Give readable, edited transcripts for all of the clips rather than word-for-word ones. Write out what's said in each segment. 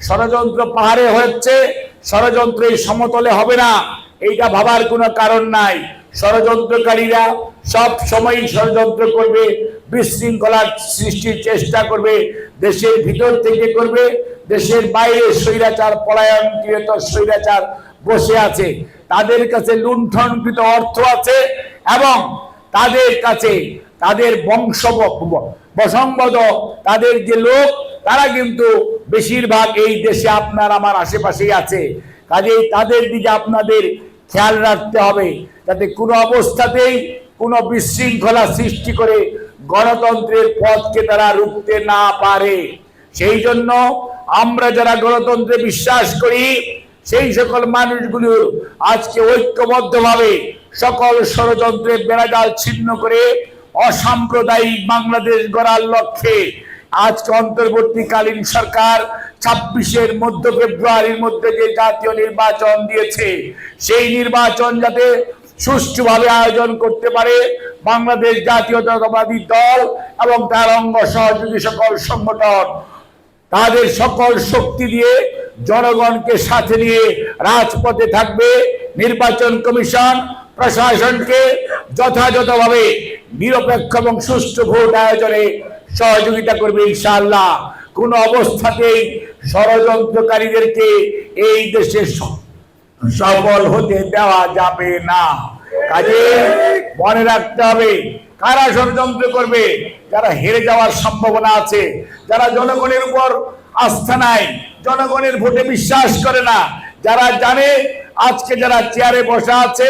ষড়যন্ত্র পাহাড়ে হচ্ছে, ষড়যন্ত্র এই সমতলে হবে না, এইটা ভাবার কোনো কারণ নাই। ষড়যন্ত্রকারীরা সব সময় ষড়যন্ত্র করবে, বিশৃঙ্খলার সৃষ্টির চেষ্টা করবে, দেশের ভিতর থেকে করবে, দেশের বাইরে স্বৈরাচার পলায়নকৃত স্বৈরাচার বসে আছে, তাদের কাছে লুণ্ঠনকৃত অর্থ আছে এবং তাদের কাছে তাদের বংশ বসম্বদ তাদের যে লোক তারা কিন্তু বেশিরভাগ এই দেশে আপনার আমার আশেপাশেই আছে। কাজেই তাদের দিকে আপনাদের খেয়াল রাখতে হবে যাতে কোনো অবস্থাতেই কোনো বিশৃঙ্খলা সৃষ্টি করে গণতন্ত্রের পথকে তারা রুখতে না পারে। সেই জন্য আমরা যারা গণতন্ত্রে বিশ্বাস করি সেই সকল মানুষগুলো আজকে ঐক্যবদ্ধভাবে সকল ষড়যন্ত্রের বেড়াজাল ছিন্ন করে অসাম্প্রদায়িক বাংলাদেশ গড়ার লক্ষ্যে আজকে অন্তর্বর্তীকালীন সরকার 26 মধ্য ফেব্রুয়ারির মধ্যে যে জাতীয় নির্বাচন দিয়েছে, সেই নির্বাচন যাতে সুষ্ঠুভাবে আয়োজন করতে পারে বাংলাদেশ জাতীয়তাবাদী দল এবং তার অঙ্গ সহযোগী সকল সংগঠন তাদের সকল শক্তি দিয়ে জনগণকে সাথে নিয়ে রাজপথে থাকবে। নির্বাচন কমিশন প্রশাসনকে যথাযথভাবে নিরপেক্ষ এবং সুষ্ঠু ভোট আয়োজনে সহযোগিতা করবে ইনশাআল্লাহ। কোন অবস্থাতেই ষড়যন্ত্রকারীদেরকে এই দেশে সফল হতে দেওয়া যাবে না। কাজে মনে রাখতে হবে কারা ষড়যন্ত্র করবে, যারা হেরে যাওয়ার সম্ভাবনা আছে, যারা জনগণের উপর আস্থা নাই, জনগণের ভোটে বিশ্বাস করে না, যারা জানে আজকে যারা চেয়ারে বসা আছে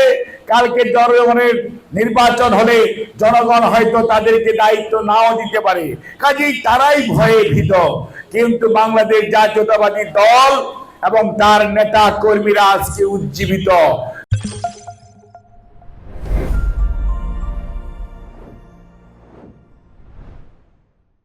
কালকে জনগণের নির্বাচন হলে জনগণ হয়তো তাদেরকে দায়িত্ব নাও দিতে পারে, কাজেই তারাই ভয়ে ভীত। কিন্তু বাংলাদেশ জাতীয়তাবাদী দল এবং তার নেতা কর্মীরা আজকে উজ্জীবিত।